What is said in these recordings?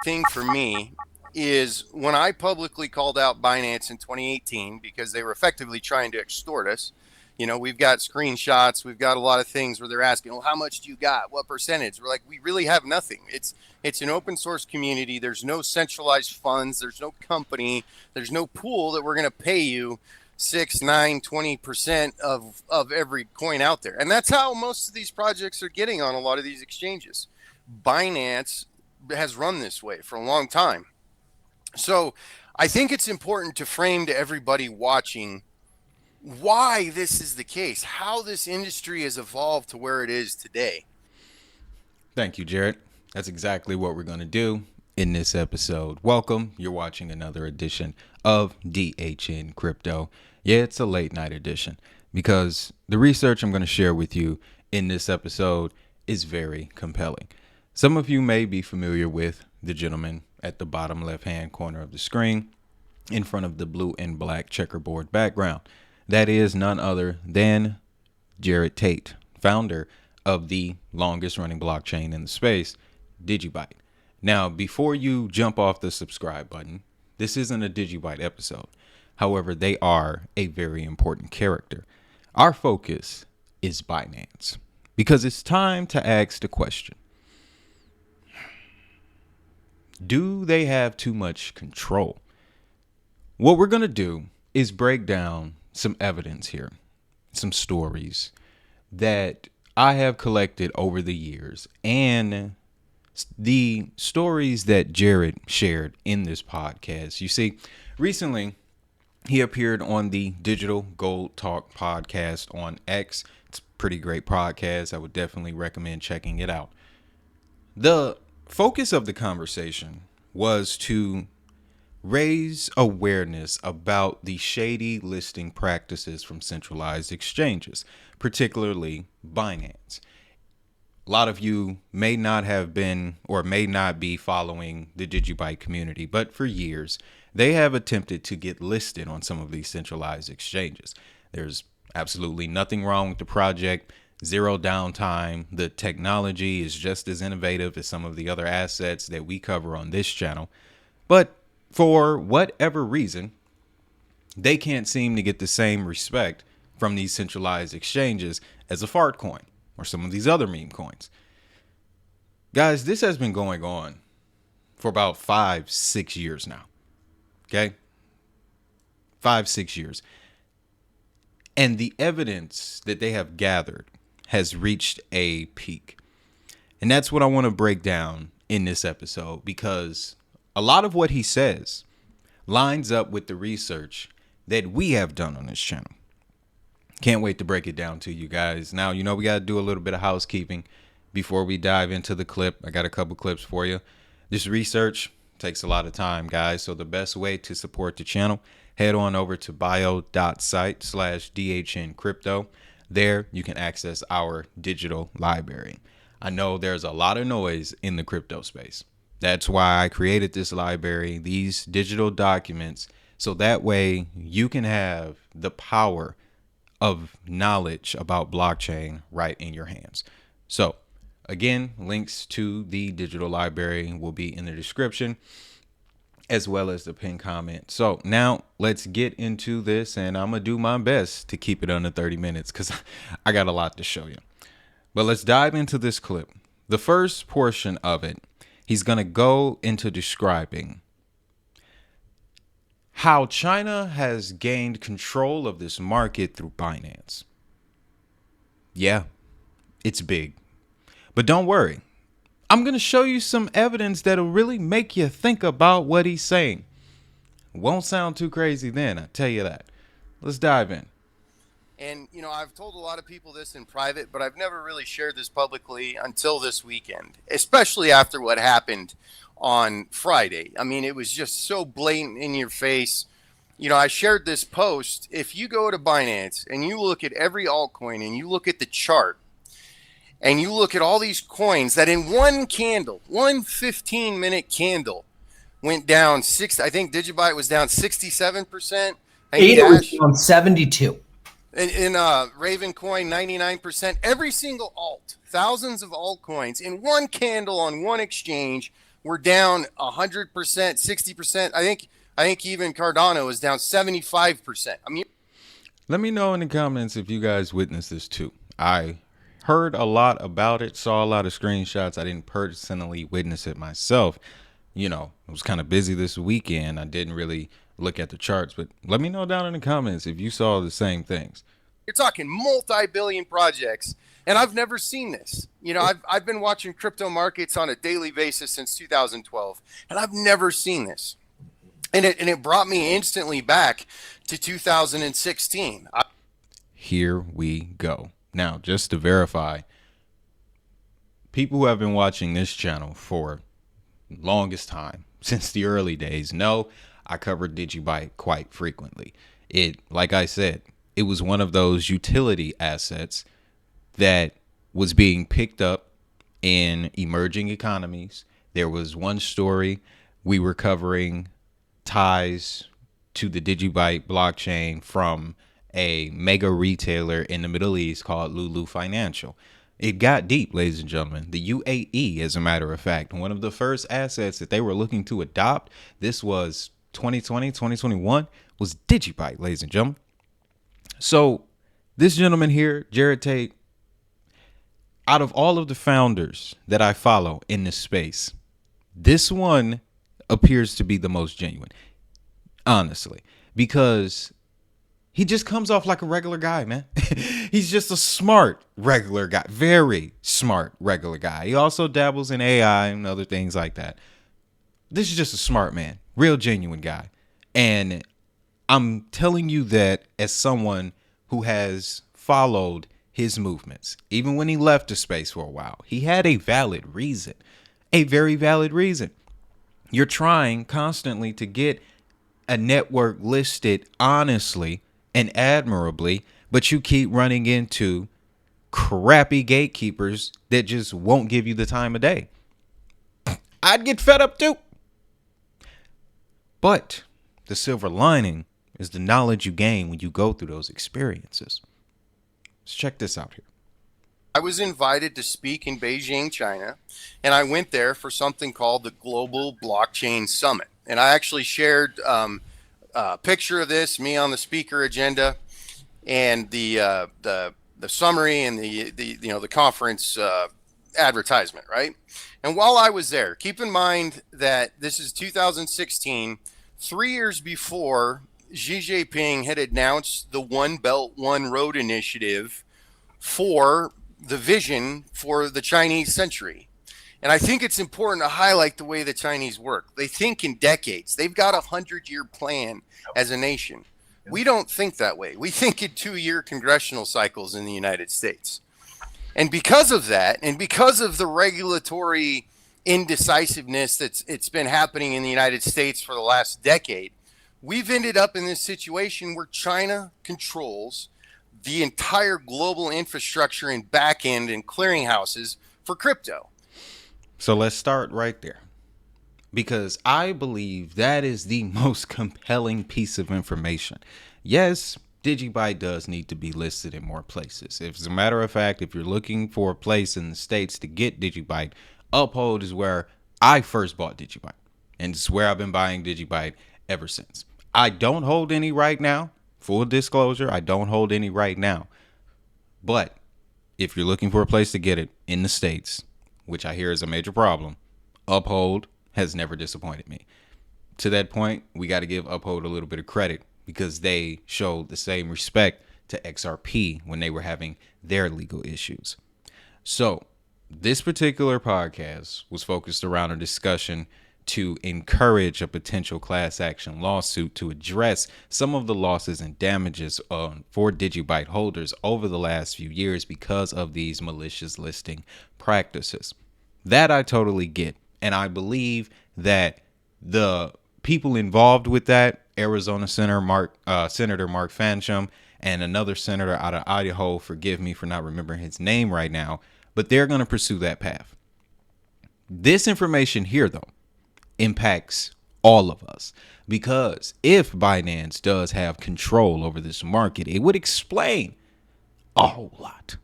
thing for me is when I publicly called out Binance in 2018 because they were effectively trying to extort us. You know, we've got screenshots, we've got a lot of things where they're asking, "Well, how much do you got? What percentage?" We're like, "We really have nothing. It's an open source community. There's no centralized funds, there's no company, there's no pool that we're going to pay you 6, 9, 20% of every coin out there." And that's how most of these projects are getting on a lot of these exchanges. Binance has run this way for a long time. So I think it's important to frame to everybody watching why this is the case, how this industry has evolved to where it is today. Thank you, Jared. That's exactly what we're going to do in this episode. Welcome. You're watching another edition of DHN Crypto. Yeah, it's a late night edition because the research I'm going to share with you in this episode is very compelling. Some of you may be familiar with the gentleman at the bottom left-hand corner of the screen in front of the blue and black checkerboard background. That is none other than Jared Tate, founder of the longest running blockchain in the space, Digibyte. Now, before you jump off the subscribe button, this isn't a Digibyte episode. However, they are a very important character. Our focus is Binance because it's time to ask the question: do they have too much control? What we're going to do is break down some evidence here, some stories that I have collected over the years, and the stories that Jared shared in this podcast. You see, recently he appeared on the Digital Gold Talk podcast on X. It's a pretty great podcast. I would definitely recommend checking it out. The focus of the conversation was to raise awareness about the shady listing practices from centralized exchanges, particularly Binance. A lot of you may not have been or may not be following the Digibyte community, but for years, they have attempted to get listed on some of these centralized exchanges. There's absolutely nothing wrong with the project, zero downtime. The technology is just as innovative as some of the other assets that we cover on this channel. But for whatever reason, they can't seem to get the same respect from these centralized exchanges as a fart coin or some of these other meme coins. Guys, this has been going on for about 5-6 years now. Okay? 5-6 years. And the evidence that they have gathered has reached a peak. And that's what I want to break down in this episode, because a lot of what he says lines up with the research that we have done on this channel. Can't wait to break it down to you guys. Now, you know, we got to do a little bit of housekeeping before we dive into the clip. I got a couple clips for you. This research takes a lot of time, guys. So the best way to support the channel, head on over to bio.site/DHN Crypto. There you can access our digital library. I know there's a lot of noise in the crypto space. That's why I created this library, these digital documents, so that way you can have the power of knowledge about blockchain right in your hands. So again, links to the digital library will be in the description as well as the pinned comment. So now let's get into this, and I'm going to do my best to keep it under 30 minutes because I got a lot to show you. But let's dive into this clip. The first portion of it, he's going to go into describing how China has gained control of this market through Binance. Yeah, it's big. But don't worry. I'm going to show you some evidence that'll really make you think about what he's saying. Won't sound too crazy then, I tell you that. Let's dive in. And, you know, I've told a lot of people this in private, but I've never really shared this publicly until this weekend, especially after what happened on Friday. I mean, it was just so blatant in your face. You know, I shared this post. If you go to Binance and you look at every altcoin and you look at the chart and you look at all these coins that in one candle, one 15-minute candle went down I think Digibyte was down 67%. ADA was down 72. In Raven Coin, 99%. Every single alt, thousands of altcoins in one candle on one exchange were down 100%, 60%. I think even Cardano is down 75%. I mean, Let me know in the comments if you guys witnessed this too. I heard a lot about it, saw a lot of screenshots. I didn't personally witness it myself. I was kind of busy this weekend. I didn't really look at the charts, but let me know down in the comments if you saw the same things. you're talking multi-billion projects, and I've never seen this. I've been watching crypto markets on a daily basis since 2012, and I've never seen this. And it brought me instantly back to 2016. Here we go. Now, just to verify, people who have been watching this channel for longest time, since the early days, know I covered Digibyte quite frequently. Like I said, it was one of those utility assets that was being picked up in emerging economies. There was one story we were covering ties to the Digibyte blockchain from a mega retailer in the Middle East called Lulu Financial. It got deep, ladies and gentlemen. The UAE, as a matter of fact, one of the first assets that they were looking to adopt, this was 2020, 2021, was Digibyte, ladies and gentlemen. So this gentleman here, Jared Tate, out of all of the founders that I follow in this space, this one appears to be the most genuine, honestly, because he just comes off like a regular guy, man. He's just a smart regular guy, very smart regular guy. He also dabbles in AI and other things like that. This is just a smart man, real genuine guy. And I'm telling you that as someone who has followed his movements, even when he left the space for a while, he had a valid reason, a very valid reason. You're trying constantly to get a network listed honestly and admirably, but you keep running into crappy gatekeepers that just won't give you the time of day. I'd get fed up too. But the silver lining is the knowledge you gain when you go through those experiences. Let's check this out here. I was invited to speak in Beijing, China, and I went there for something called the Global Blockchain Summit. And I actually shared a picture of this, me on the speaker agenda, and the summary and the conference advertisement, right? And while I was there, keep in mind that this is 2016, 3 years before Xi Jinping had announced the One Belt, One Road initiative for the vision for the Chinese century. And I think it's important to highlight the way the Chinese work. They think in decades. They've got a 100-year plan as a nation. We don't think that way. We think in 2-year congressional cycles in the United States. And because of that, and because of the regulatory indecisiveness it's been happening in the United States for the last decade, we've ended up in this situation where China controls the entire global infrastructure and back end and clearinghouses for crypto. So let's start right there, because I believe that is the most compelling piece of information. Yes, Digibyte does need to be listed in more places. If, as a matter of fact, if you're looking for a place in the States to get Digibyte, Uphold is where I first bought Digibyte, and it's where I've been buying Digibyte ever since. I don't hold any right now. Full disclosure, I don't hold any right now. But if you're looking for a place to get it in the States, which I hear is a major problem, Uphold has never disappointed me. To that point, we got to give Uphold a little bit of credit, because they showed the same respect to XRP when they were having their legal issues. So this particular podcast was focused around a discussion to encourage a potential class action lawsuit to address some of the losses and damages for Digibyte holders over the last few years because of these malicious listing practices. That I totally get. And I believe that the people involved with that, Arizona Senator Mark Fancham, and another senator out of Idaho, forgive me for not remembering his name right now, but they're going to pursue that path. This information here, though, impacts all of us, because if Binance does have control over this market, it would explain a whole lot.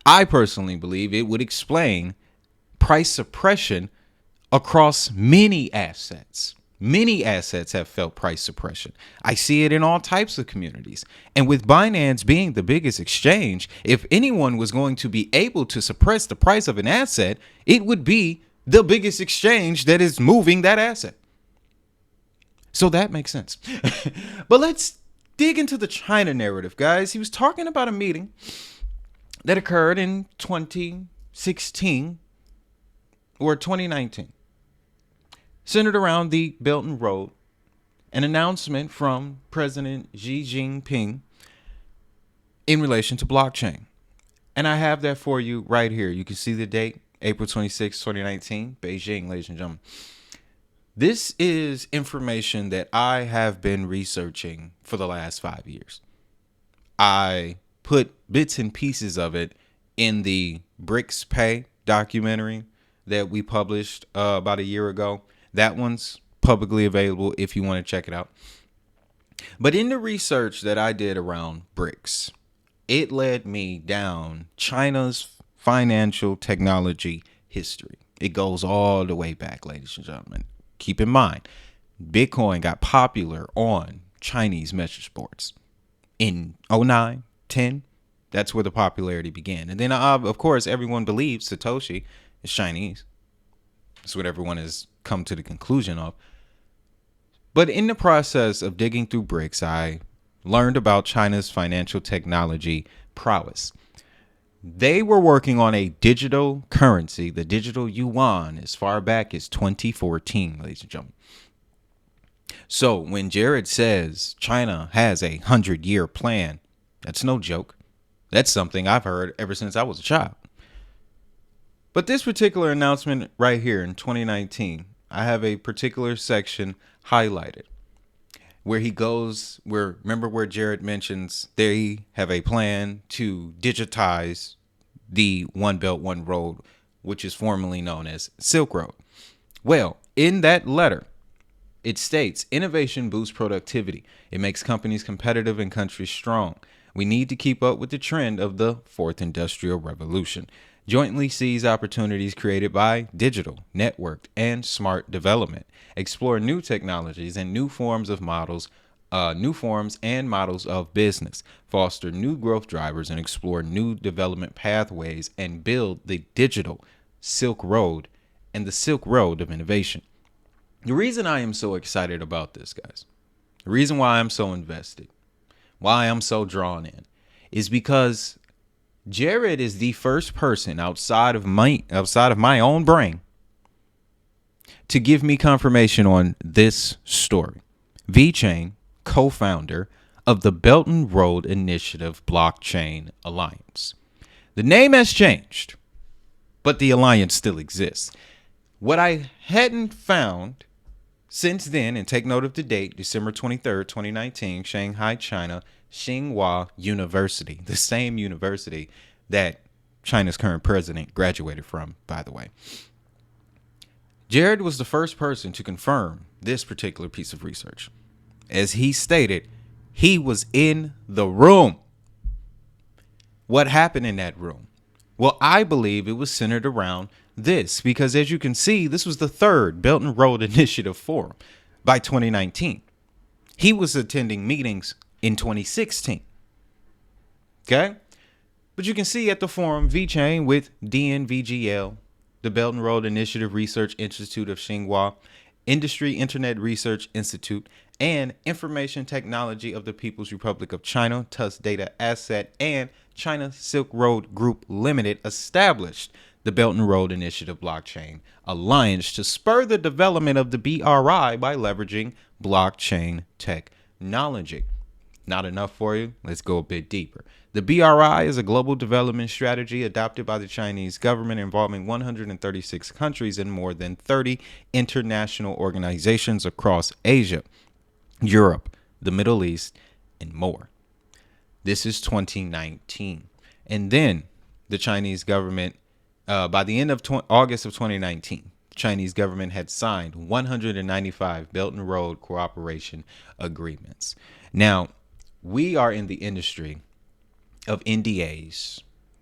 I personally believe it would explain price suppression across many assets. Many assets have felt price suppression. I see it in all types of communities. And with Binance being the biggest exchange, if anyone was going to be able to suppress the price of an asset, it would be the biggest exchange that is moving that asset. So that makes sense. But let's dig into the China narrative, guys. He was talking about a meeting that occurred in 2016 or 2019. Centered around the Belt and Road, an announcement from President Xi Jinping in relation to blockchain. And I have that for you right here. You can see the date, April 26, 2019, Beijing, ladies and gentlemen. This is information that I have been researching for the last 5 years. I put bits and pieces of it in the BRICS Pay documentary that we published about a year ago. That one's publicly available if you want to check it out. But in the research that I did around BRICS, it led me down China's financial technology history. It goes all the way back, ladies and gentlemen. Keep in mind, Bitcoin got popular on Chinese message boards in 09, 10. That's where the popularity began. And then, of course, everyone believes Satoshi is Chinese. That's what everyone has come to the conclusion of. But in the process of digging through BRICS, I learned about China's financial technology prowess. They were working on a digital currency, the digital yuan, as far back as 2014, ladies and gentlemen. So when Jared says China has a 100-year plan, that's no joke. That's something I've heard ever since I was a child. But this particular announcement right here in 2019, I have a particular section highlighted where he goes, remember where Jared mentions they have a plan to digitize the One Belt, One Road, which is formerly known as Silk Road. Well, in that letter, it states innovation boosts productivity. It makes companies competitive and countries strong. We need to keep up with the trend of the fourth industrial revolution. Jointly seize opportunities created by digital, networked, and smart development. Explore new technologies and new forms and models of business. Foster new growth drivers and explore new development pathways and build the digital Silk Road and the Silk Road of innovation. The reason I am so excited about this, guys, the reason why I'm so invested, why I'm so drawn in, is because Jared is the first person outside of my own brain to give me confirmation on this story. VeChain, co-founder of the Belt and Road Initiative Blockchain Alliance. The name has changed, but the alliance still exists. What I hadn't found since then, and take note of the date, December 23rd, 2019, Shanghai, China, Tsinghua University, the same university that China's current president graduated from, by the way. Jared was the first person to confirm this particular piece of research. As he stated, he was in the room. What happened in that room? Well, I believe it was centered around this, because as you can see, this was the third Belt and Road Initiative Forum by 2019. He was attending meetings in 2016. Okay? But you can see at the forum, VeChain with DNVGL, the Belt and Road Initiative Research Institute of Tsinghua, Industry Internet Research Institute, and Information Technology of the People's Republic of China, TUS Data Asset, and China Silk Road Group Limited established the Belt and Road Initiative Blockchain Alliance to spur the development of the BRI by leveraging blockchain technology. Not enough for you? Let's go a bit deeper. The BRI is a global development strategy adopted by the Chinese government involving 136 countries and more than 30 international organizations across Asia, Europe, the Middle East, and more. This is 2019. And then the Chinese government, by the end of August of 2019, the Chinese government had signed 195 Belt and Road cooperation agreements. Now, we are in the industry of NDAs,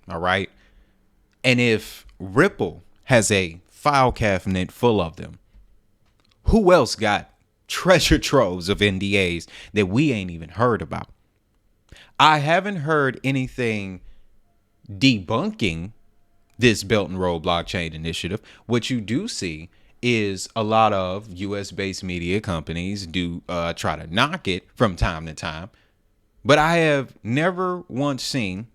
all right? And if Ripple has a file cabinet full of them. Who else got treasure troves of NDAs that we ain't even heard about? I haven't heard anything debunking this Belt and Road blockchain initiative. What you do see is a lot of US based media companies do try to knock it from time to time. But I have never once seen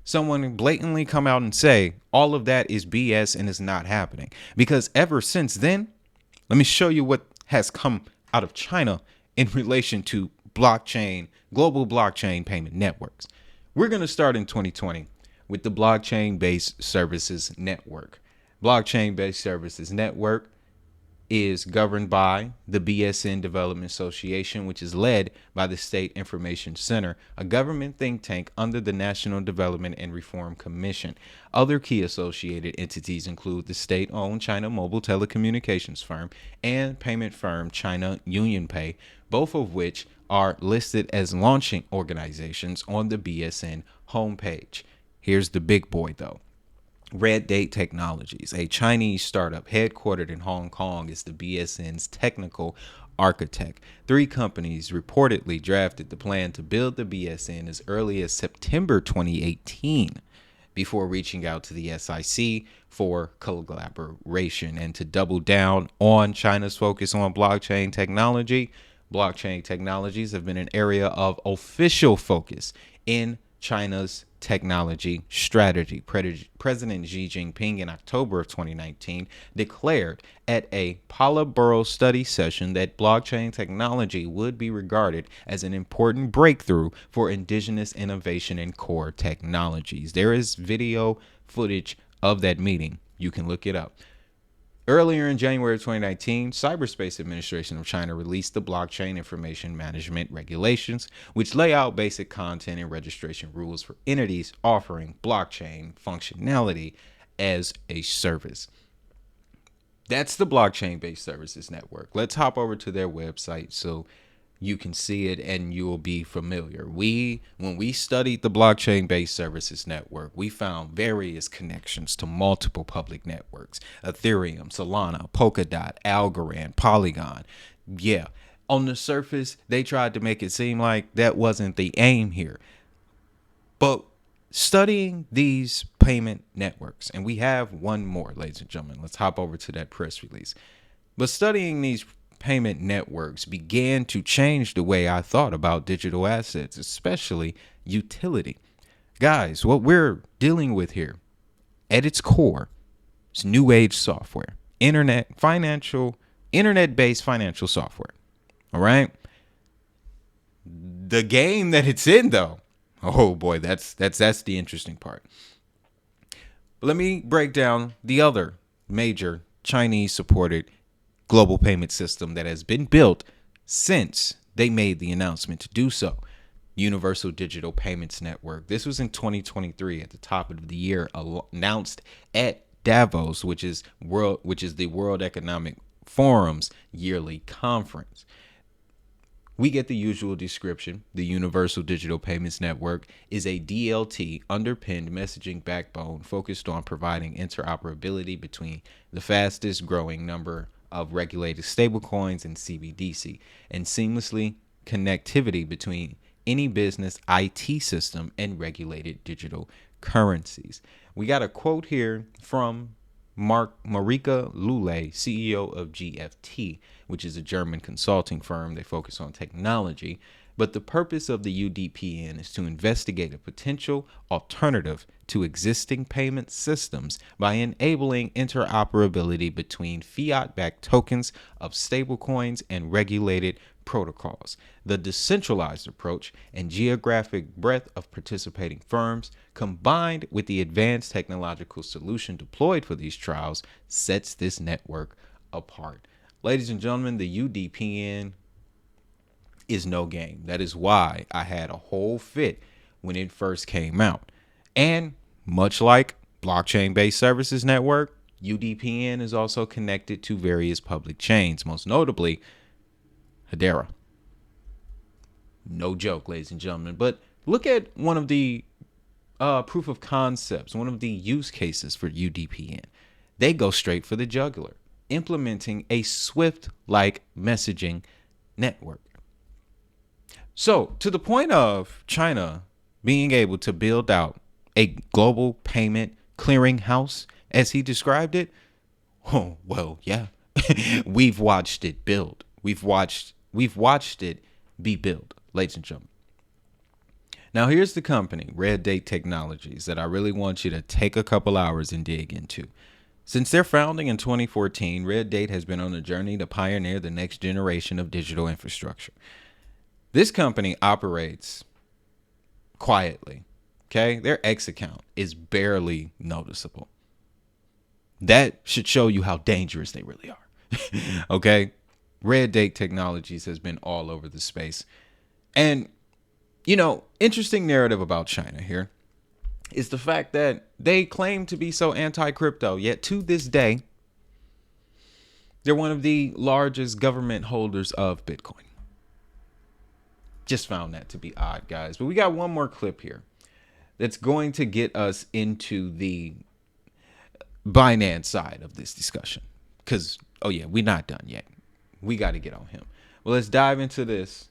someone blatantly come out and say all of that is BS and is not happening. Because ever since then, let me show you what has come out of China in relation to blockchain, global blockchain payment networks. We're going to start in 2020 with the blockchain-based services network. Blockchain-based services network is governed by the BSN Development Association, which is led by the State Information Center, a government think tank under the National Development and Reform Commission. Other key associated entities include the state-owned China Mobile Telecommunications firm and payment firm China UnionPay, both of which are listed as launching organizations on the BSN homepage. Here's the big boy, though. Red Date Technologies, a Chinese startup headquartered in Hong Kong, is the BSN's technical architect. 3 companies reportedly drafted the plan to build the BSN as early as September 2018 before reaching out to the SIC for collaboration and to double down on China's focus on blockchain technology. Blockchain technologies have been an area of official focus in China's technology strategy. President Xi Jinping in October of 2019 declared at a Politburo study session that blockchain technology would be regarded as an important breakthrough for indigenous innovation in core technologies. There is video footage of that meeting. You can look it up. Earlier in January of 2019, Cyberspace Administration of China released the Blockchain Information Management Regulations, which lay out basic content and registration rules for entities offering blockchain functionality as a service. That's the blockchain-based services network. Let's hop over to their website so you can see it and you will be familiar. When we studied the blockchain-based services network, we found various connections to multiple public networks: Ethereum, Solana, Polkadot, Algorand, Polygon. Yeah, on the surface, they tried to make it seem like that wasn't the aim here. But studying these payment networks, and we have one more, ladies and gentlemen. Let's hop over to that press release. But studying these payment networks began to change the way I thought about digital assets, especially utility. Guys, what we're dealing with here at its core is new age software, internet-based financial software. All right. The game that it's in, though, oh boy, that's the interesting part. But let me break down the other major Chinese supported global payment system that has been built since they made the announcement to do so. Universal Digital Payments Network. This was in 2023 at the top of the year, announced at Davos, which is the World Economic Forum's yearly conference. We get the usual description. The Universal Digital Payments Network is a DLT underpinned messaging backbone focused on providing interoperability between the fastest growing number of regulated stablecoins and CBDC, and seamlessly connectivity between any business IT system and regulated digital currencies. We got a quote here from Marika Lule, CEO of GFT, which is a German consulting firm. They focus on technology. But the purpose of the UDPN is to investigate a potential alternative to existing payment systems by enabling interoperability between fiat-backed tokens of stablecoins and regulated protocols. The decentralized approach and geographic breadth of participating firms, combined with the advanced technological solution deployed for these trials, sets this network apart. Ladies and gentlemen, the UDPN is no game. That is why I had a whole fit when it first came out. And much like blockchain-based services network, UDPN is also connected to various public chains, most notably Hedera. No joke, ladies and gentlemen. But look at one of the proof of concepts, one of the use cases for UDPN. They go straight for the jugular, implementing a Swift-like messaging network. So, to the point of China being able to build out a global payment clearinghouse, as he described it, oh, well, yeah. We've watched it build. We've watched it be built, ladies and gentlemen. Now, here's the company, Red Date Technologies, that I really want you to take a couple hours and dig into. Since their founding in 2014, Red Date has been on a journey to pioneer the next generation of digital infrastructure. This company operates quietly, okay? Their X account is barely noticeable. That should show you how dangerous they really are, okay? Red Date Technologies has been all over the space. And, interesting narrative about China here is the fact that they claim to be so anti-crypto, yet to this day, they're one of the largest government holders of Bitcoin. Just found that to be odd, guys. But we got one more clip here that's going to get us into the Binance side of this discussion. Because, we're not done yet. We got to get on him. Well, let's dive into this.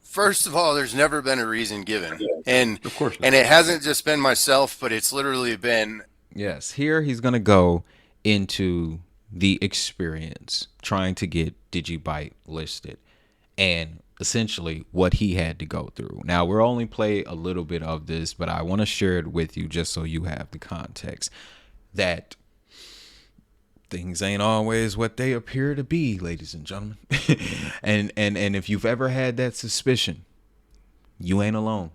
First of all, there's never been a reason given. And of course not. And it hasn't just been myself, but it's literally been. Yes, here he's going to go into the experience trying to get Digibyte listed and essentially what he had to go through. Now, we'll only play a little bit of this, but I want to share it with you just so you have the context that things ain't always what they appear to be, ladies and gentlemen. and if you've ever had that suspicion, you ain't alone.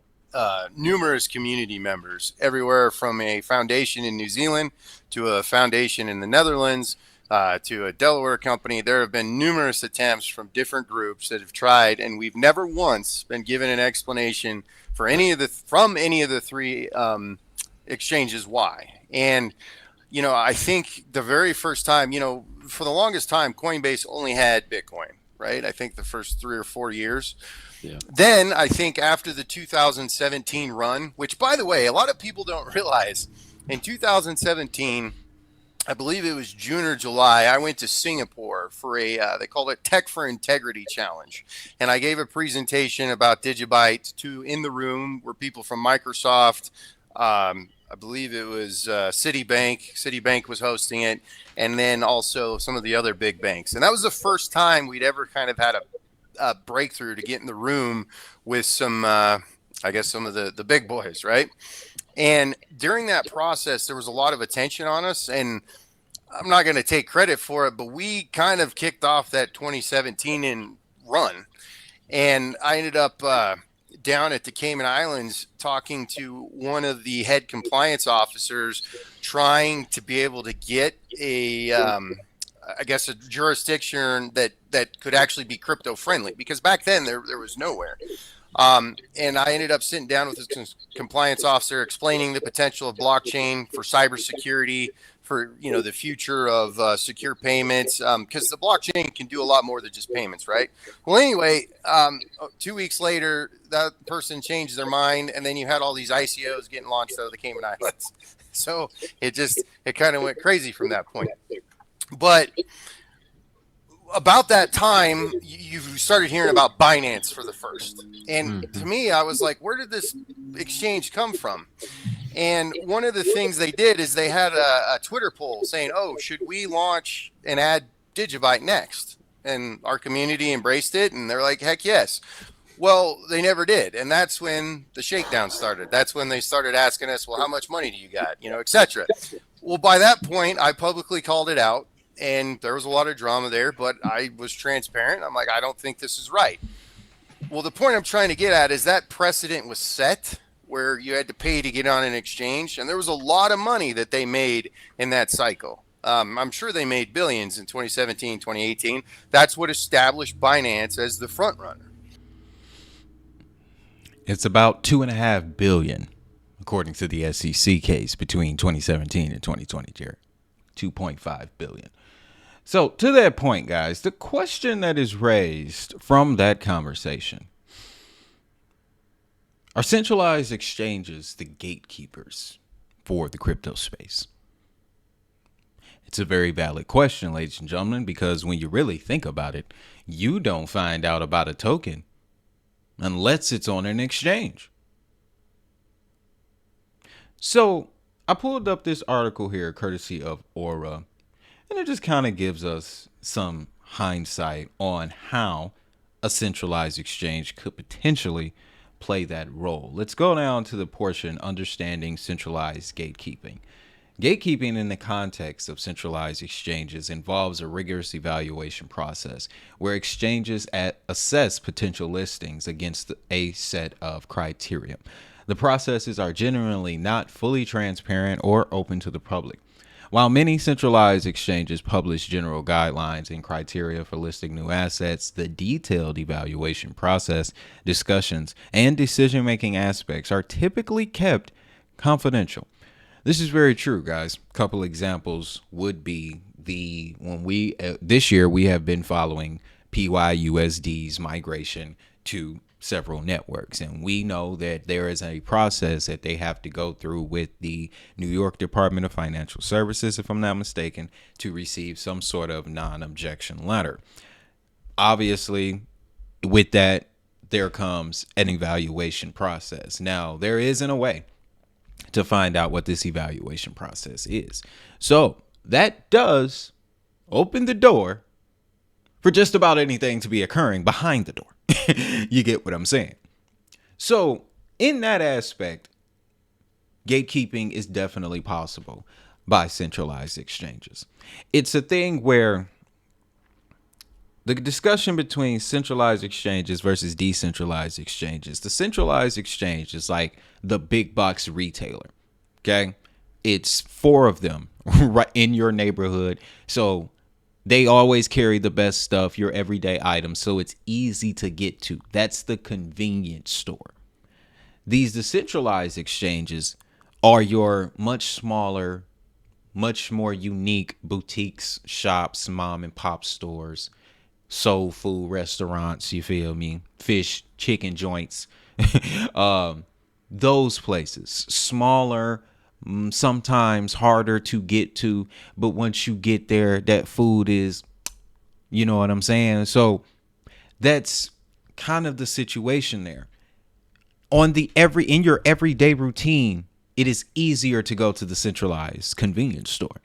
Numerous community members everywhere, from a foundation in New Zealand to a foundation in the Netherlands to a Delaware company. There have been numerous attempts from different groups that have tried, and we've never once been given an explanation for any of the three exchanges why. And I think the very first time, for the longest time, Coinbase only had Bitcoin, right? I think the first 3 or 4 years. Yeah. Then I think after the 2017 run, which, by the way, a lot of people don't realize, in 2017, I believe it was June or July, I went to Singapore for they called it Tech for Integrity Challenge. And I gave a presentation about Digibyte in the room where people from Microsoft, I believe it was Citibank. Citibank was hosting it, and then also some of the other big banks. And that was the first time we'd ever kind of had a breakthrough to get in the room with some of the big boys, right? And during that process, there was a lot of attention on us, and I'm not going to take credit for it, but we kind of kicked off that 2017 run, and I ended up down at the Cayman Islands talking to one of the head compliance officers, trying to be able to get a jurisdiction that could actually be crypto friendly, because back then there was nowhere. And I ended up sitting down with this compliance officer, explaining the potential of blockchain for cybersecurity, for the future of secure payments, because the blockchain can do a lot more than just payments, right? Well, anyway, 2 weeks later, that person changed their mind, and then you had all these ICOs getting launched out of the Cayman Islands. So it kind of went crazy from that point. But about that time, you started hearing about Binance for the first. And to me, I was like, where did this exchange come from? And one of the things they did is they had a Twitter poll saying, should we launch and add Digibyte next? And our community embraced it, and they're like, heck yes. Well, they never did. And that's when the shakedown started. That's when they started asking us, well, how much money do you got? Et cetera. Well, by that point, I publicly called it out, and there was a lot of drama there, but I was transparent. I'm like, I don't think this is right. Well, the point I'm trying to get at is that precedent was set where you had to pay to get on an exchange, and there was a lot of money that they made in that cycle. I'm sure they made billions in 2017, 2018. That's what established Binance as the front runner. It's about $2.5 billion, according to the SEC case, between 2017 and 2020, Jared. 2.5 billion. So to that point, guys, the question that is raised from that conversation: are centralized exchanges the gatekeepers for the crypto space? It's a very valid question, ladies and gentlemen, because when you really think about it, you don't find out about a token unless it's on an exchange. So I pulled up this article here, courtesy of Aura, and it just kind of gives us some hindsight on how a centralized exchange could potentially play that role. Let's go down to the portion understanding centralized gatekeeping. Gatekeeping in the context of centralized exchanges involves a rigorous evaluation process where exchanges assess potential listings against a set of criteria. The processes are generally not fully transparent or open to the public. While many centralized exchanges publish general guidelines and criteria for listing new assets, the detailed evaluation process, discussions, and decision-making aspects are typically kept confidential. This is very true, guys. A couple examples would be this year we have been following PYUSD's migration to several networks, and we know that there is a process that they have to go through with the New York Department of Financial Services, if I'm not mistaken, to receive some sort of non-objection letter. Obviously, with that, there comes an evaluation process. Now, there isn't a way to find out what this evaluation process is. So that does open the door for just about anything to be occurring behind the door. You get what I'm saying? So in that aspect, gatekeeping is definitely possible by centralized exchanges. It's a thing where the discussion between centralized exchanges versus decentralized exchanges. The centralized exchange is like the big box retailer. Okay. It's 4 of them right in your neighborhood. So they always carry the best stuff, your everyday items. So it's easy to get to. That's the convenience store. These decentralized exchanges are your much smaller, much more unique boutiques, shops, mom and pop stores, soul food restaurants, you feel me? Fish, chicken joints. Those places, smaller, sometimes harder to get to, but once you get there, that food is, you know what I'm saying? So that's kind of the situation there. In your everyday routine, it is easier to go to the centralized convenience store.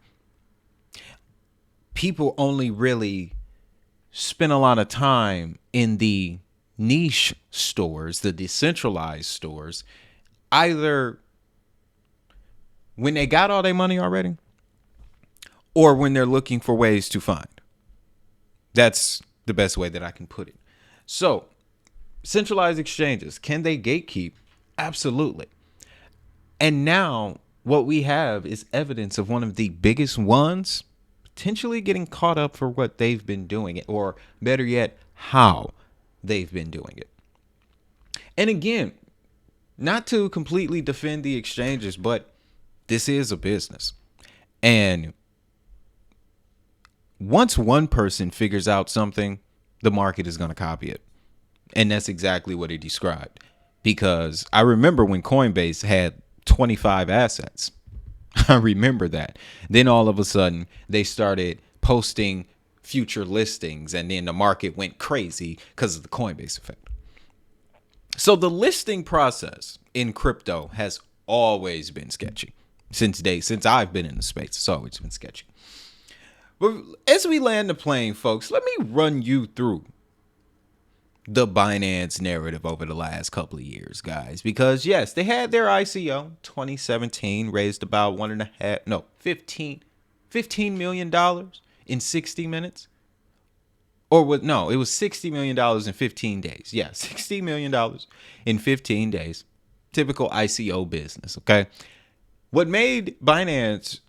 People only really spend a lot of time in the niche stores, the decentralized stores, either when they got all their money already or when they're looking for ways to find. That's the best way that I can put it. So, centralized exchanges, can they gatekeep? Absolutely. And now what we have is evidence of one of the biggest ones potentially getting caught up for what they've been doing, or better yet, how they've been doing it. And again, not to completely defend the exchanges, but this is a business. And once one person figures out something, the market is going to copy it. And that's exactly what he described. Because I remember when Coinbase had 25 assets. I remember that. Then all of a sudden they started posting future listings, and then the market went crazy because of the Coinbase effect. So the listing process in crypto has always been sketchy since I've been in the space. It's always been sketchy. But as we land the plane, folks, let me run you through the Binance narrative over the last couple of years, guys, because yes, they had their ICO 2017, raised about $15 million in 60 minutes. It was $60 million in 15 days. Yeah, $60 million in 15 days. Typical ICO business, okay? What made Binance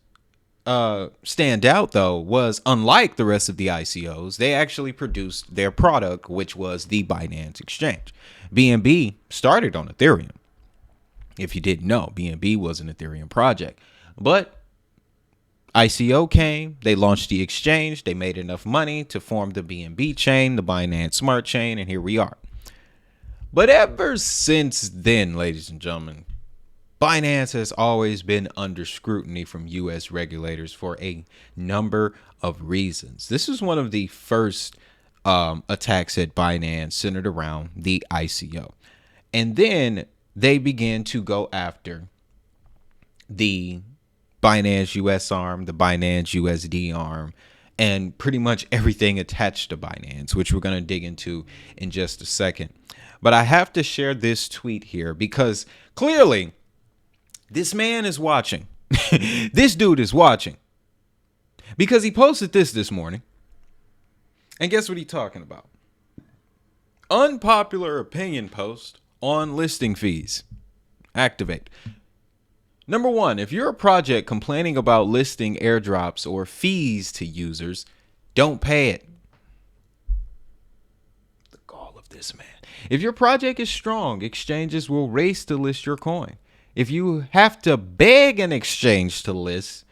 stand out, though, was unlike the rest of the ICOs, they actually produced their product, which was the Binance Exchange. BNB started on Ethereum. If you didn't know, BNB was an Ethereum project. But ICO came, they launched the exchange, they made enough money to form the BNB chain, the Binance Smart Chain, and here we are. But ever since then, ladies and gentlemen, Binance has always been under scrutiny from U.S. regulators for a number of reasons. This is one of the first attacks at Binance centered around the ICO. And then they began to go after the Binance US arm, the Binance USD arm, and pretty much everything attached to Binance, which we're going to dig into in just a second. But I have to share this tweet here because clearly this man is watching. This dude is watching because he posted this morning. And guess what he's talking about? Unpopular opinion post on listing fees. Activate. Number one, if you're a project complaining about listing airdrops or fees to users, don't pay it. The gall of this man. If your project is strong, exchanges will race to list your coin. If you have to beg an exchange to list,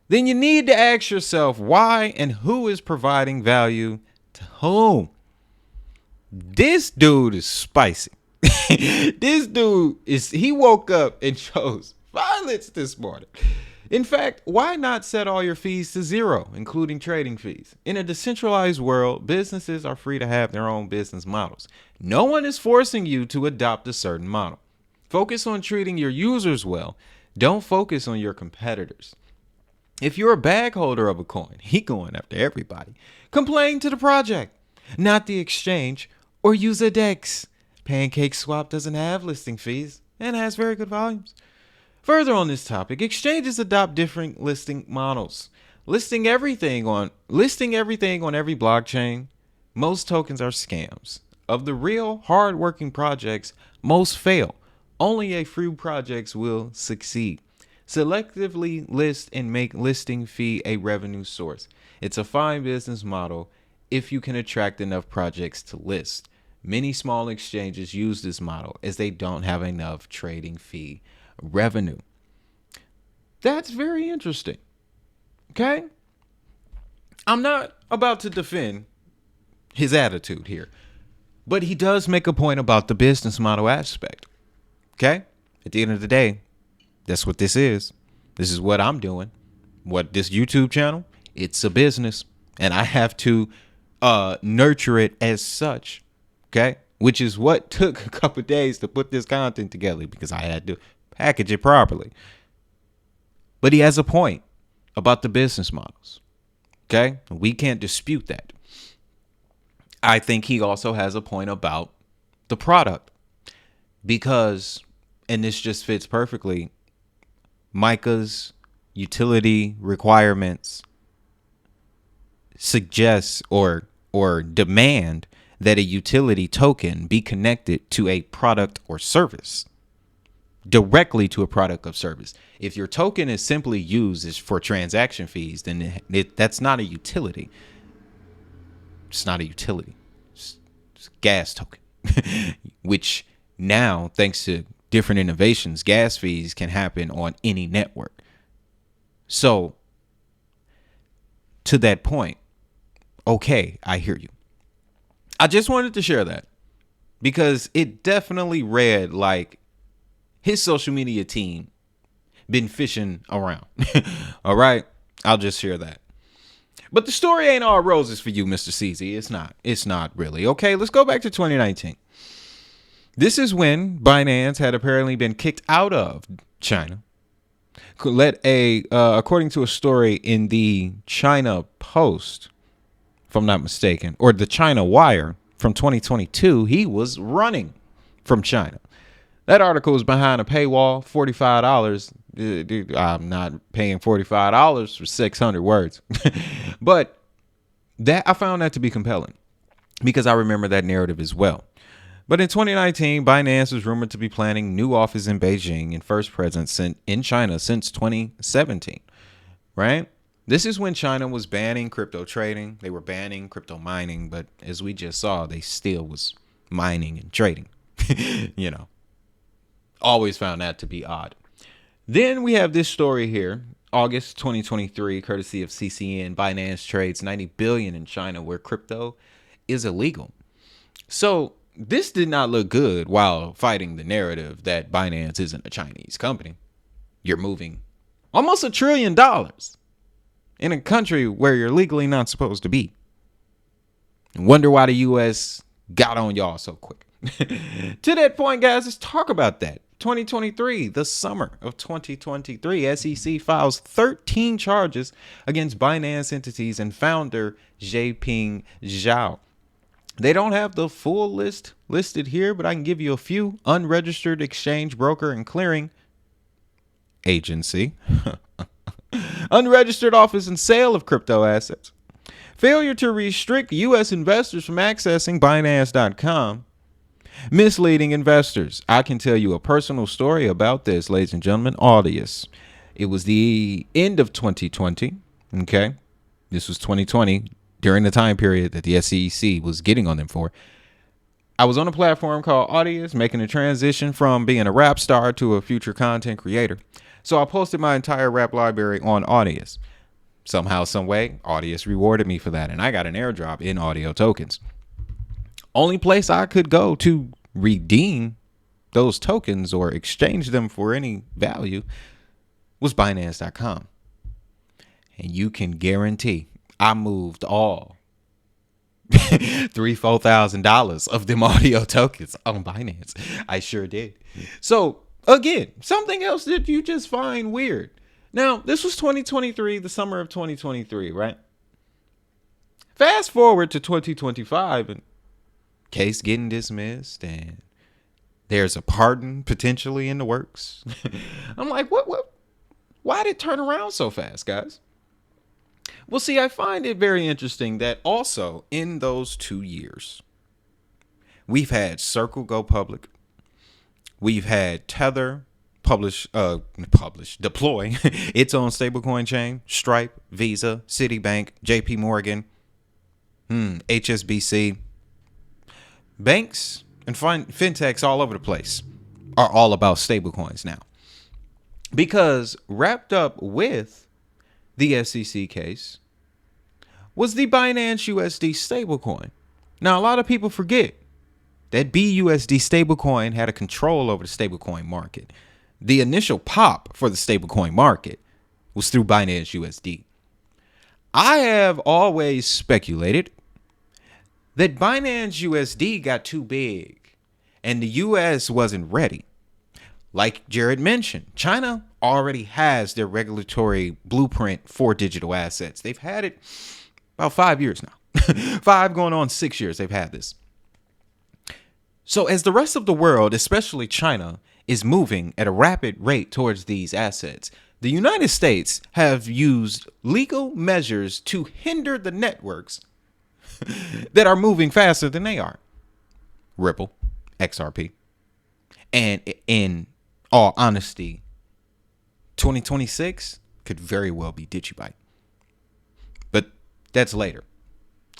then you need to ask yourself why and who is providing value to whom. This dude is spicy. This dude he woke up and chose violence this morning. In fact, why not set all your fees to zero, including trading fees? In a decentralized world, businesses are free to have their own business models. No one is forcing you to adopt a certain model. Focus on treating your users well. Don't focus on your competitors. If you're a bag holder of a coin, he going after everybody. Complain to the project, not the exchange, or use a DEX. PancakeSwap doesn't have listing fees and has very good volumes. Further on this topic, exchanges adopt different listing models. Listing everything on every blockchain. Most tokens are scams. Of the real hard-working projects, most fail. Only a few projects will succeed. Selectively list and make listing fee a revenue source. It's a fine business model if you can attract enough projects to list. Many small exchanges use this model as they don't have enough trading fee revenue. That's very interesting. Okay? I'm not about to defend his attitude here, but he does make a point about the business model aspect. Okay? At the end of the day, that's what this is. This is what I'm doing. What this YouTube channel, it's a business, and I have to nurture it as such. Okay? Which is what took a couple of days to put this content together because I had to package it properly. But he has a point about the business models. Okay? We can't dispute that. I think he also has a point about the product because, and this just fits perfectly, Micah's utility requirements suggest or demand that a utility token be connected to a product or service, directly to a product or service. If your token is simply used as for transaction fees, then that's not a utility. It's not a utility. It's a gas token, which now, thanks to different innovations, gas fees can happen on any network. So, to that point, okay, I hear you. I just wanted to share that because it definitely read like his social media team been fishing around. All right. I'll just share that. But the story ain't all roses for you, Mr. CZ. It's not. It's not really. Okay, let's go back to 2019. This is when Binance had apparently been kicked out of China. According to a story in the China Post, if I'm not mistaken, or the China Wire from 2022, he was running from China. That article is behind a paywall, $45. Dude, I'm not paying $45 for 600 words. But that I found that to be compelling because I remember that narrative as well. But in 2019, Binance was rumored to be planning new office in Beijing and first presence in China since 2017, right? This is when China was banning crypto trading. They were banning crypto mining, but as we just saw, they still was mining and trading. You know, always found that to be odd. Then we have this story here, August 2023, courtesy of CCN. Binance trades $90 billion in China where crypto is illegal. So this did not look good while fighting the narrative that Binance isn't a Chinese company. You're moving almost $1 trillion in a country where you're legally not supposed to be. Wonder why the U.S. got on y'all so quick. To that point, guys, let's talk about that. 2023, the summer of 2023, SEC files 13 charges against Binance entities and founder Jinping Zhao. They don't have the full list listed here, but I can give you a few. Unregistered exchange, broker, and clearing agency. Unregistered office and sale of crypto assets. Failure to restrict U.S. investors from accessing Binance.com. Misleading investors. I can tell you a personal story about this, ladies and gentlemen. Audius. It was the end of 2020. Okay. This was 2020, during the time period that the SEC was getting on them for. I was on a platform called Audius, making a transition from being a rap star to a future content creator. So I posted my entire rap library on Audius. Somehow, some way, Audius rewarded me for that, and I got an airdrop in audio tokens. Only place I could go to redeem those tokens or exchange them for any value was Binance.com. And you can guarantee I moved all $3,000-$4,000 of them audio tokens on Binance. I sure did. So again, something else that you just find weird. Now, this was 2023, the summer of 2023, right? Fast forward to 2025 and case getting dismissed and there's a pardon potentially in the works. I'm like, what? Why did it turn around so fast, guys? Well, see, I find it very interesting that also in those 2 years, we've had Circle go public. We've had Tether deploy its own stablecoin chain. Stripe, Visa, Citibank, JP Morgan, HSBC. Banks and fintechs all over the place are all about stablecoins now. Because wrapped up with the SEC case was the Binance USD stablecoin. Now, a lot of people forget that BUSD stablecoin had a control over the stablecoin market. The initial pop for the stablecoin market was through Binance USD. I have always speculated that Binance USD got too big and the US wasn't ready. Like Jared mentioned, China already has their regulatory blueprint for digital assets. They've had it about 5 years now. 5 going on 6 years they've had this. So as the rest of the world, especially China, is moving at a rapid rate towards these assets, the United States have used legal measures to hinder the networks that are moving faster than they are. Ripple, XRP. And in all honesty, 2026 could very well be Digibyte. But that's later.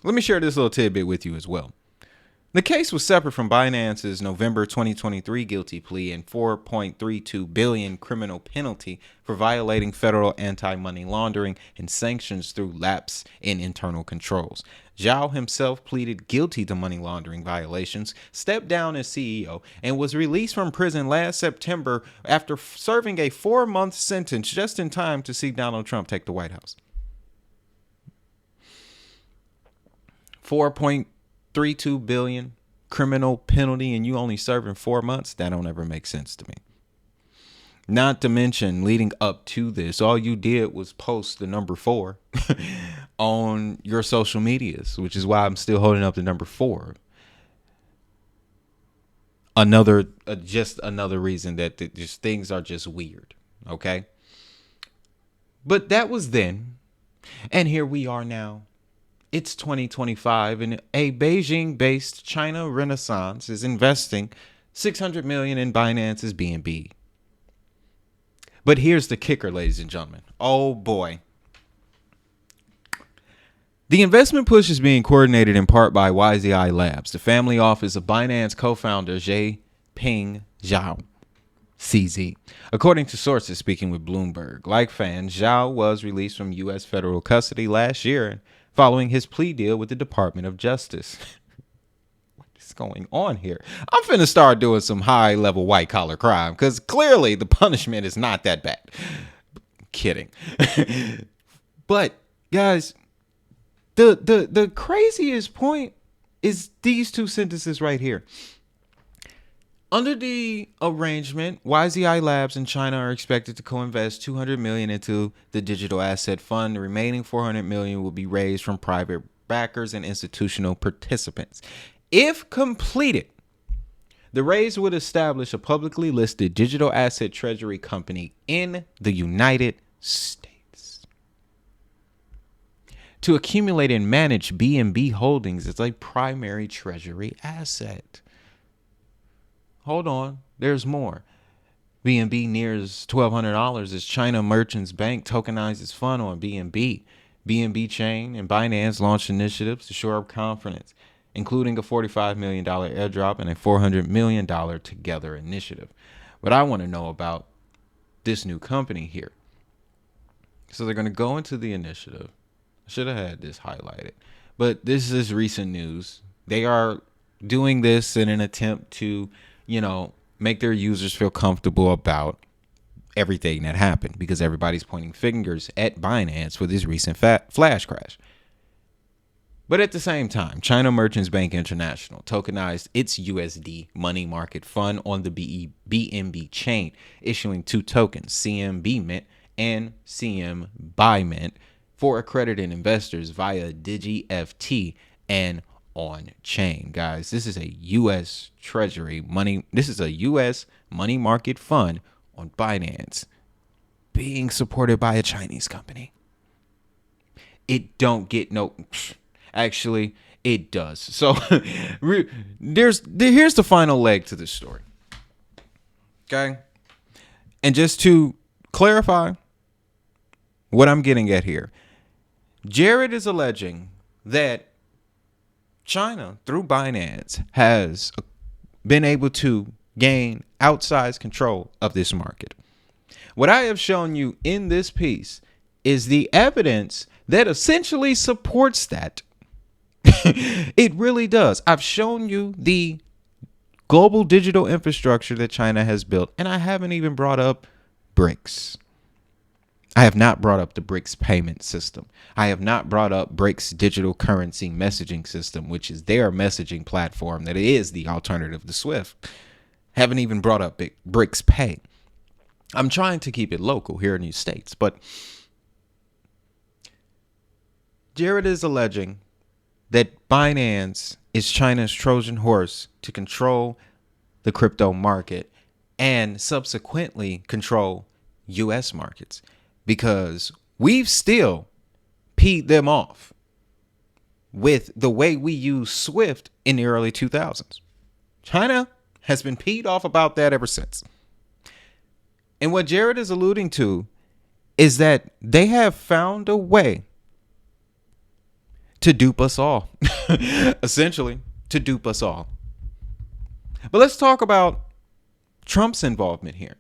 Let me share this little tidbit with you as well. The case was separate from Binance's November 2023 guilty plea and $4.32 billion criminal penalty for violating federal anti-money laundering and sanctions through lapse in internal controls. Zhao himself pleaded guilty to money laundering violations, stepped down as CEO, and was released from prison last September after serving a 4-month sentence just in time to see Donald Trump take the White House. $4.32 billion criminal penalty and you only serving 4 months? That don't ever make sense to me. Not to mention, leading up to this, all you did was post the number 4 on your social medias, which is why I'm still holding up the number 4. Just another reason that just things are just weird. Okay. But that was then. And here we are now. It's 2025 and a Beijing-based China Renaissance is investing $600 million in Binance's BNB. But here's the kicker, ladies and gentlemen. Oh boy. The investment push is being coordinated in part by YZI Labs, the family office of Binance co-founder Jinping Zhao, CZ. According to sources speaking with Bloomberg, like fans, Zhao was released from U.S. federal custody last year following his plea deal with the Department of Justice. is going on here? I'm finna start doing some high level white collar crime because clearly the punishment is not that bad. Kidding. But guys, the craziest point is these two sentences right here. Under the arrangement, YZI Labs and China are expected to co-invest $200 million into the digital asset fund. The remaining $400 million will be raised from private backers and institutional participants. If completed, the raise would establish a publicly listed digital asset treasury company in the United States to accumulate and manage BNB holdings as a primary treasury asset. Hold on, there's more. BNB nears $1,200 as China Merchants Bank tokenizes fund on BNB. BNB Chain and Binance launched initiatives to shore up confidence, including a $45 million airdrop and a $400 million Together initiative. What I want to know about this new company here. So they're going to go into the initiative. I should have had this highlighted, but this is recent news. They are doing this in an attempt to, make their users feel comfortable about everything that happened because everybody's pointing fingers at Binance for this recent flash crash. But at the same time, China Merchants Bank International tokenized its USD money market fund on the BNB chain, issuing two tokens, CMB Mint and CM Buy Mint, for accredited investors via DigiFT and on chain. Guys, this is a U.S. Treasury money. This is a U.S. money market fund on Binance being supported by a Chinese company. It don't get no. Actually, it does. So here's the final leg to this story. Okay. And just to clarify what I'm getting at here, Jared is alleging that China, through Binance, has been able to gain outsized control of this market. What I have shown you in this piece is the evidence that essentially supports that. It really does. I've shown you the global digital infrastructure that China has built, and I haven't even brought up BRICS. I have not brought up the BRICS payment system. I have not brought up BRICS digital currency messaging system, which is their messaging platform that is the alternative to SWIFT. Haven't even brought up BRICS Pay. I'm trying to keep it local here in the States, but Jared is alleging that Binance is China's Trojan horse to control the crypto market and subsequently control U.S. markets, because we've still peed them off with the way we use SWIFT in the early 2000s. China has been peed off about that ever since. And what Jared is alluding to is that they have found a way to dupe us all. Essentially, to dupe us all. But let's talk about Trump's involvement here.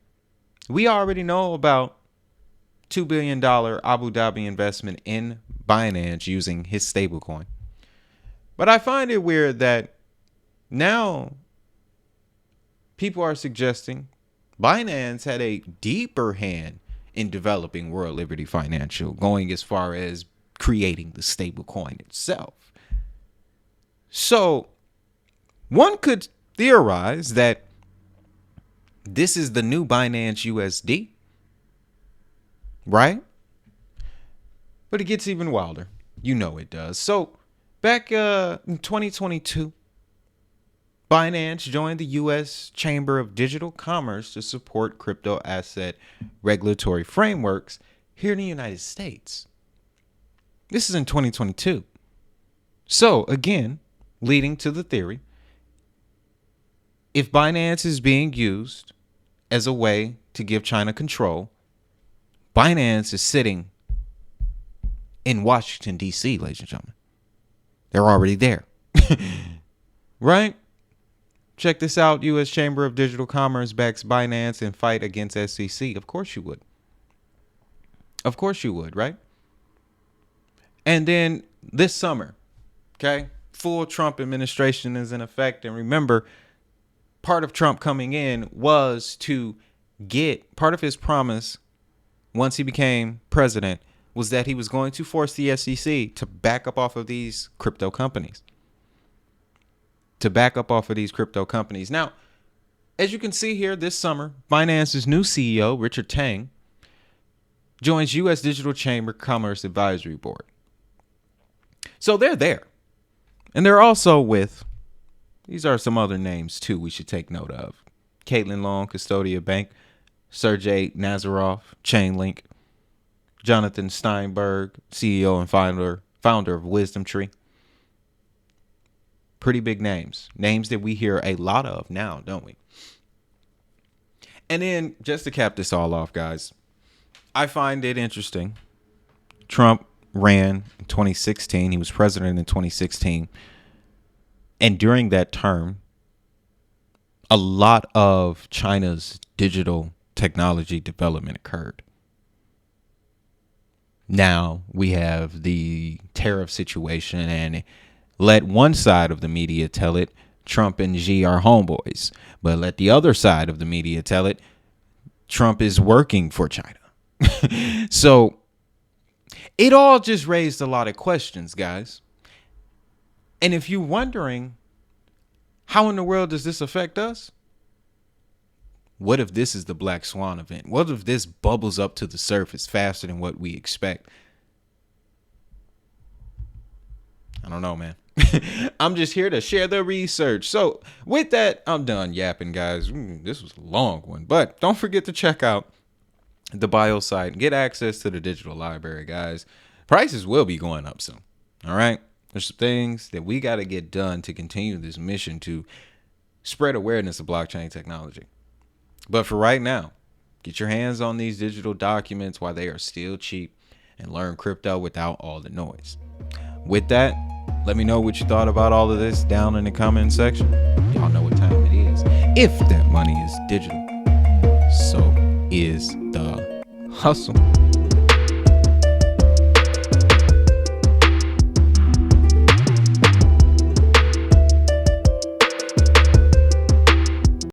We already know about $2 billion Abu Dhabi investment in Binance using his stablecoin. But I find it weird that now people are suggesting Binance had a deeper hand in developing World Liberty Financial, going as far as creating the stablecoin itself. So one could theorize that this is the new Binance USD, right? But it gets even wilder. You know it does. So back in 2022, Binance joined the U.S. Chamber of Digital Commerce to support crypto asset regulatory frameworks here in the United States. This is in 2022. So again, leading to the theory, if Binance is being used as a way to give China control, Binance is sitting in Washington, D.C., ladies and gentlemen. They're already there. Right? Check this out. U.S. Chamber of Digital Commerce backs Binance in fight against SEC. Of course you would. Of course you would, right? And then this summer, okay, full Trump administration is in effect. And remember, part of Trump coming in was to get part of his promise once he became president was that he was going to force the SEC to back up off of these crypto companies. Now, as you can see here this summer, Binance's new CEO, Richard Tang, joins U.S. Digital Chamber Commerce Advisory Board. So they're there. And they're also with, these are some other names too we should take note of. Caitlin Long, Custodia Bank, Sergey Nazarov, Chainlink, Jonathan Steinberg, CEO and founder of Wisdom Tree. Pretty big names. Names that we hear a lot of now, don't we? And then, just to cap this all off, guys, I find it interesting. Trump ran in 2016. He was president in 2016. And during that term, a lot of China's digital technology development occurred. Now we have the tariff situation, and let one side of the media tell it Trump and Xi are homeboys, but let the other side of the media tell it Trump is working for China. So it all just raised a lot of questions, guys. And if you're wondering, how in the world does this affect us? What if this is the black swan event? What if this bubbles up to the surface faster than what we expect? I don't know, man. I'm just here to share the research. So with that, I'm done yapping, guys. This was a long one, but don't forget to check out the bio site and get access to the digital library, guys. Prices will be going up soon. All right. There's some things that we got to get done to continue this mission to spread awareness of blockchain technology. But for right now, get your hands on these digital documents while they are still cheap and learn crypto without all the noise. With that, let me know what you thought about all of this down in the comment section. Y'all know what time it is. If that money is digital, so is the hustle.